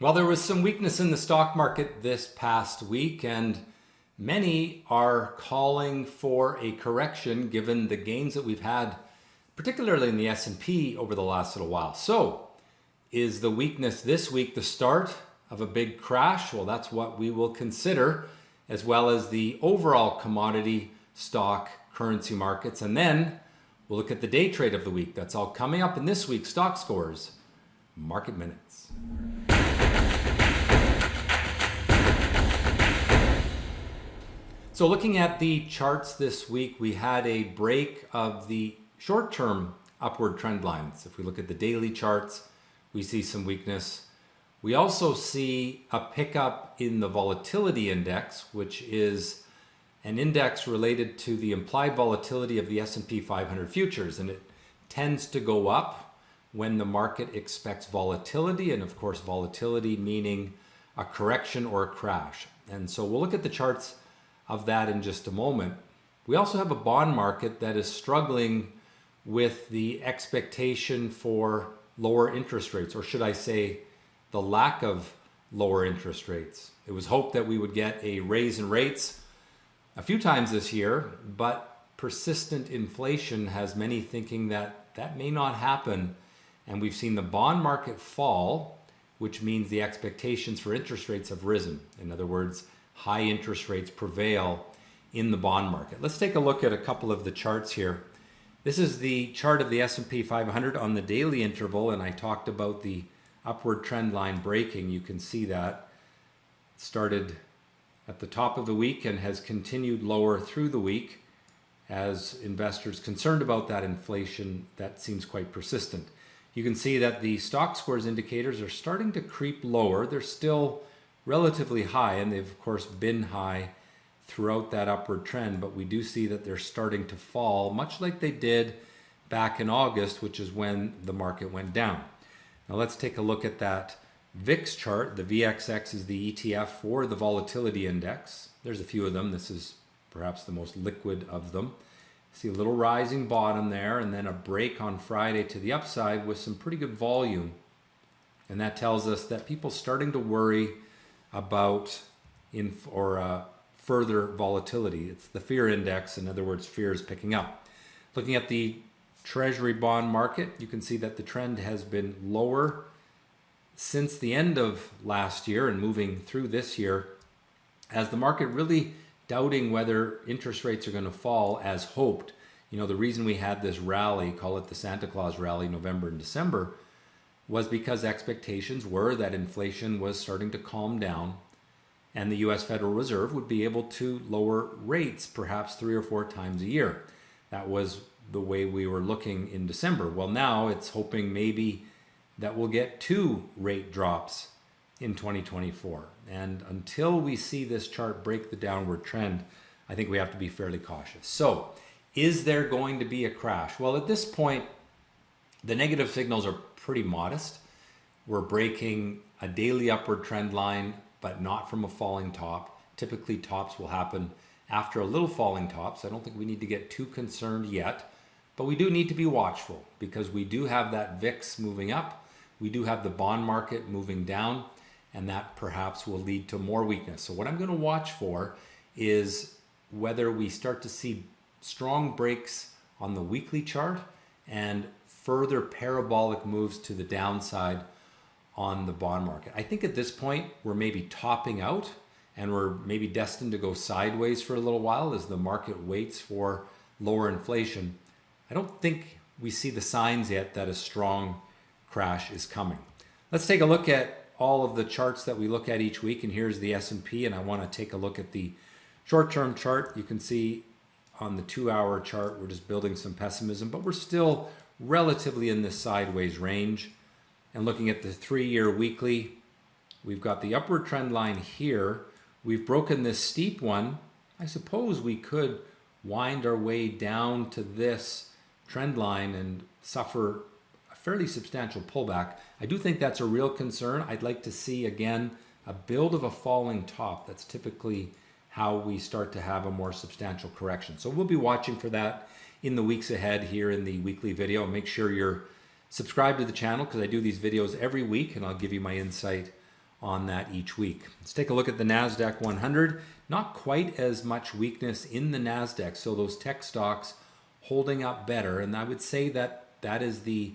Well, there was some weakness in the stock market this past week, and many are calling for a correction given the gains that we've had, particularly in the S&P over the last little while. So, is the weakness this week the start of a big crash? Well, that's what we will consider, as well as the overall commodity, stock, currency markets. And then we'll look at the day trade of the week. That's all coming up in this week's Stockscores Market Minutes. So looking at the charts this week, we had a break of the short-term upward trend lines. If we look at the daily charts, we see some weakness. We also see a pickup in the volatility index, which is an index related to the implied volatility of the S&P 500 futures, and it tends to go up when the market expects volatility, and of course volatility meaning a correction or a crash. And so we'll look at the charts of that in just a moment. We also have a bond market that is struggling with the expectation for lower interest rates, or should I say the lack of lower interest rates. It was hoped that we would get a raise in rates a few times this year, but persistent inflation has many thinking that that may not happen. And we've seen the bond market fall, which means the expectations for interest rates have risen. In other words, high interest rates prevail in the bond market. Let's take a look at a couple of the charts here. This is the chart of the S&P 500 on the daily interval, and I talked about the upward trend line breaking. You can see that it started at the top of the week and has continued lower through the week as investors concerned about that inflation that seems quite persistent. You can see that the Stockscores indicators are starting to creep lower. They're still relatively high, and they've of course been high throughout that upward trend, but we do see that they're starting to fall, much like they did back in August, which is when the market went down. Now let's take a look at that VIX chart. The VXX is the ETF for the volatility index. There's a few of them. This is perhaps the most liquid of them. See a little rising bottom there, and then a break on Friday to the upside with some pretty good volume. And that tells us that people starting to worry about further volatility. It's the fear index. In other words, fear is picking up. Looking at the Treasury bond market, you can see that the trend has been lower since the end of last year and moving through this year, as the market really doubting whether interest rates are going to fall as hoped. You know, the reason we had this rally, call it the Santa Claus rally, November and December, was because expectations were that inflation was starting to calm down and the US Federal Reserve would be able to lower rates perhaps 3 or 4 times a year. That was the way we were looking in December. Well, now it's hoping maybe that we'll get 2 rate drops in 2024. And until we see this chart break the downward trend, I think we have to be fairly cautious. So, is there going to be a crash? Well, at this point, the negative signals are pretty modest. We're breaking a daily upward trend line, but not from a falling top. Typically, tops will happen after a little falling top, so I don't think we need to get too concerned yet. But we do need to be watchful because we do have that VIX moving up. We do have the bond market moving down, and that perhaps will lead to more weakness. So what I'm going to watch for is whether we start to see strong breaks on the weekly chart and further parabolic moves to the downside on the bond market. I think at this point we're maybe topping out and we're maybe destined to go sideways for a little while as the market waits for lower inflation. I don't think we see the signs yet that a strong crash is coming. Let's take a look at all of the charts that we look at each week, and here's the S&P, and I want to take a look at the short-term chart. You can see on the 2-hour chart we're just building some pessimism, but we're still relatively in this sideways range. And looking at the 3-year weekly, we've got the upward trend line here. We've broken this steep one. I suppose we could wind our way down to this trend line and suffer a fairly substantial pullback. I do think that's a real concern. I'd like to see, again, a build of a falling top. That's typically how we start to have a more substantial correction. So we'll be watching for that in the weeks ahead here in the weekly video. Make sure you're subscribed to the channel because I do these videos every week and I'll give you my insight on that each week. Let's take a look at the NASDAQ 100. Not quite as much weakness in the NASDAQ, so those tech stocks holding up better. And I would say that that is the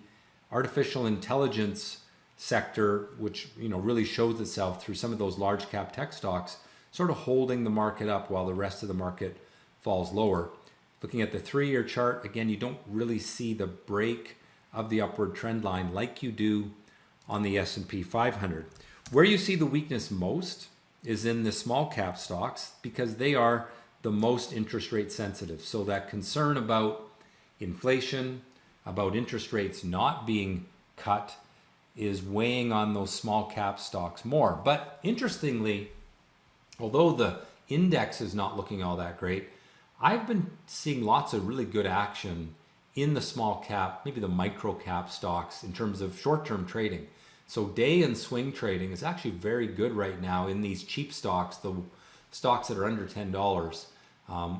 artificial intelligence sector, which really shows itself through some of those large cap tech stocks, sort of holding the market up while the rest of the market falls lower. Looking at the 3-year chart, again, you don't really see the break of the upward trend line like you do on the S&P 500. Where you see the weakness most is in the small cap stocks because they are the most interest rate sensitive. So that concern about inflation, about interest rates not being cut is weighing on those small cap stocks more. But interestingly, although the index is not looking all that great, I've been seeing lots of really good action in the small cap, maybe the micro cap stocks in terms of short-term trading. So day and swing trading is actually very good right now in these cheap stocks, the stocks that are under $10.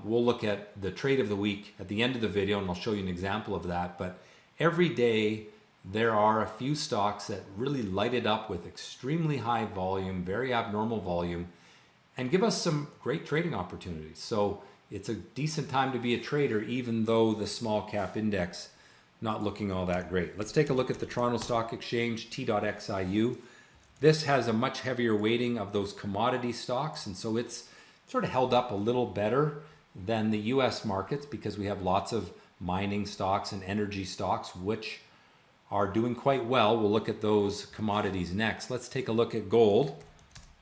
We'll look at the trade of the week at the end of the video and I'll show you an example of that. But every day there are a few stocks that really light it up with extremely high volume, very abnormal volume, and give us some great trading opportunities. So it's a decent time to be a trader, even though the small cap index not looking all that great. Let's take a look at the Toronto Stock Exchange, T.XIU. This has a much heavier weighting of those commodity stocks, and so it's sort of held up a little better than the US markets because we have lots of mining stocks and energy stocks, which are doing quite well. We'll look at those commodities next. Let's take a look at gold,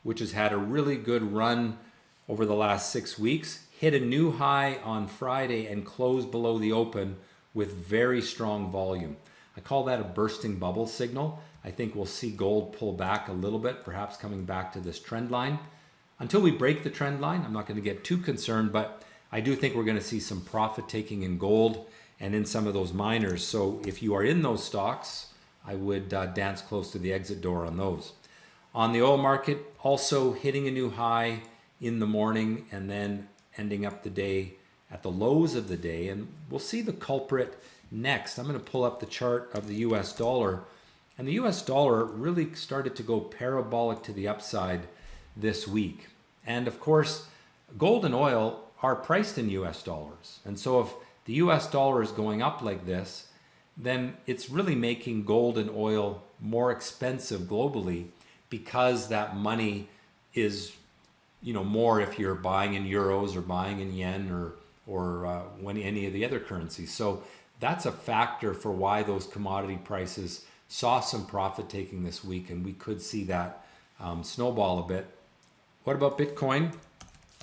which has had a really good run over the last 6 weeks, hit a new high on Friday and closed below the open with very strong volume. I call that a bursting bubble signal. I think we'll see gold pull back a little bit, perhaps coming back to this trend line. Until we break the trend line, I'm not going to get too concerned, but I do think we're going to see some profit taking in gold and in some of those miners. So if you are in those stocks, I would dance close to the exit door on those. On the oil market, also hitting a new high in the morning and then ending up the day at the lows of the day. And we'll see the culprit next. I'm going to pull up the chart of the US dollar. And the US dollar really started to go parabolic to the upside this week. And of course, gold and oil are priced in US dollars. And so if the US dollar is going up like this, then it's really making gold and oil more expensive globally because that money is, more if you're buying in euros or buying in yen or when any of the other currencies. So that's a factor for why those commodity prices saw some profit taking this week, and we could see that snowball a bit. What about Bitcoin?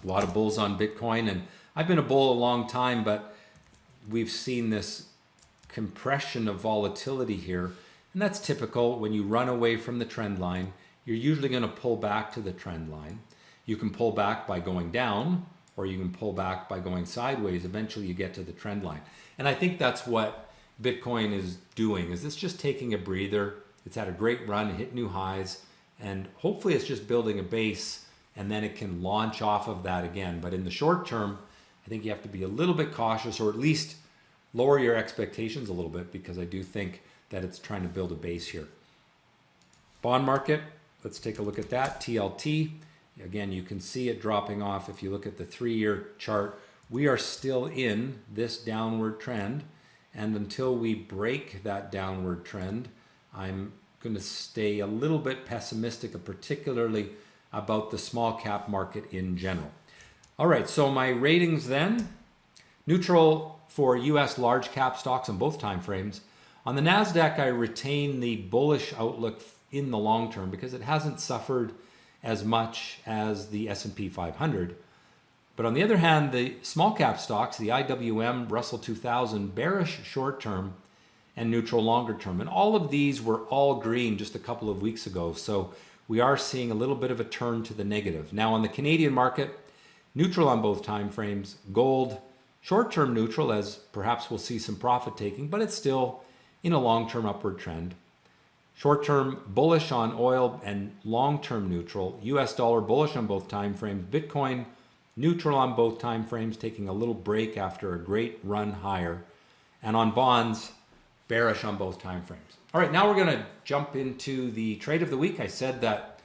A lot of bulls on Bitcoin, and I've been a bull a long time, but we've seen this compression of volatility here, and that's typical. When you run away from the trend line, you're usually going to pull back to the trend line. You can pull back by going down, or you can pull back by going sideways. Eventually you get to the trend line. And I think that's what Bitcoin is doing, is it's just taking a breather. It's had a great run, it hit new highs, and hopefully it's just building a base and then it can launch off of that again. But in the short term, I think you have to be a little bit cautious, or at least lower your expectations a little bit, because I do think that it's trying to build a base here. Bond market, let's take a look at that. TLT, again, you can see it dropping off. If you look at the 3-year chart, we are still in this downward trend. And until we break that downward trend, I'm going to stay a little bit pessimistic, particularly about the small cap market in general. All right, so my ratings then, neutral for US large cap stocks on both time frames. On the NASDAQ, I retain the bullish outlook in the long term because it hasn't suffered as much as the S&P 500. But on the other hand, the small cap stocks, the IWM, Russell 2000, bearish short term and neutral longer term. And all of these were all green just a couple of weeks ago. So we are seeing a little bit of a turn to the negative. Now on the Canadian market, neutral on both time frames, gold, short-term neutral, as perhaps we'll see some profit taking, but it's still in a long-term upward trend. Short-term bullish on oil and long-term neutral. US dollar bullish on both time frames. Bitcoin neutral on both time frames, taking a little break after a great run higher. And on bonds, bearish on both time frames. All right, now we're going to jump into the trade of the week. I said that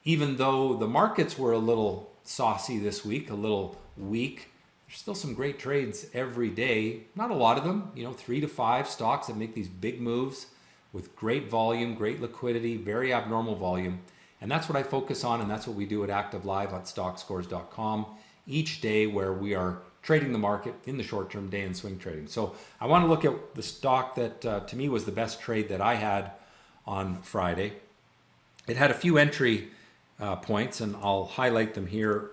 even though the markets were a little saucy this week, a little weak, there's still some great trades every day. Not a lot of them, 3 to 5 stocks that make these big moves with great volume, great liquidity, very abnormal volume. And that's what I focus on, and that's what we do at Active Live at Stockscores.com each day, where we are trading the market in the short term, day and swing trading. So I want to look at the stock that to me was the best trade that I had on Friday. It had a few entry points, and I'll highlight them here.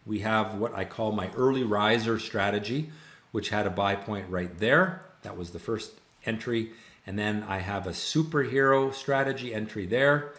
We have what I call my early riser strategy, which had a buy point right there. That was the first entry. And then I have a superhero strategy entry there.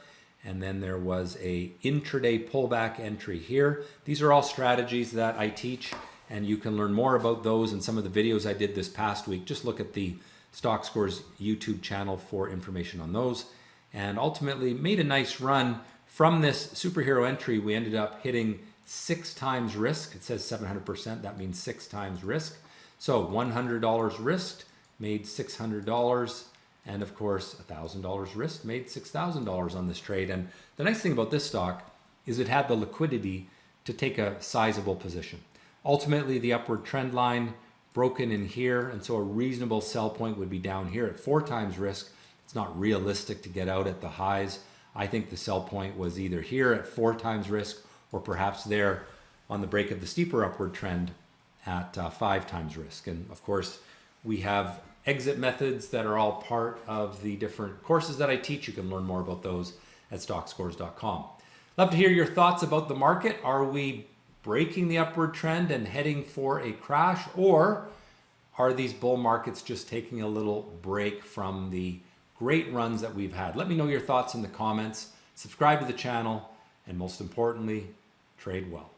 And then there was a intraday pullback entry here. These are all strategies that I teach, and you can learn more about those in some of the videos I did this past week. Just look at the Stockscores YouTube channel for information on those. And ultimately made a nice run from this superhero entry. We ended up hitting 6 times risk. It says 700%. That means 6 times risk. So $100 risked made $600. And of course, $1,000 risk made $6,000 on this trade. And the nice thing about this stock is it had the liquidity to take a sizable position. Ultimately, the upward trend line broken in here, and so a reasonable sell point would be down here at 4 times risk. It's not realistic to get out at the highs. I think the sell point was either here at 4 times risk, or perhaps there on the break of the steeper upward trend at 5 times risk. And of course, we have exit methods that are all part of the different courses that I teach. You can learn more about those at Stockscores.com. Love to hear your thoughts about the market. Are we breaking the upward trend and heading for a crash, or are these bull markets just taking a little break from the great runs that we've had? Let me know your thoughts in the comments. Subscribe to the channel, and most importantly, trade well.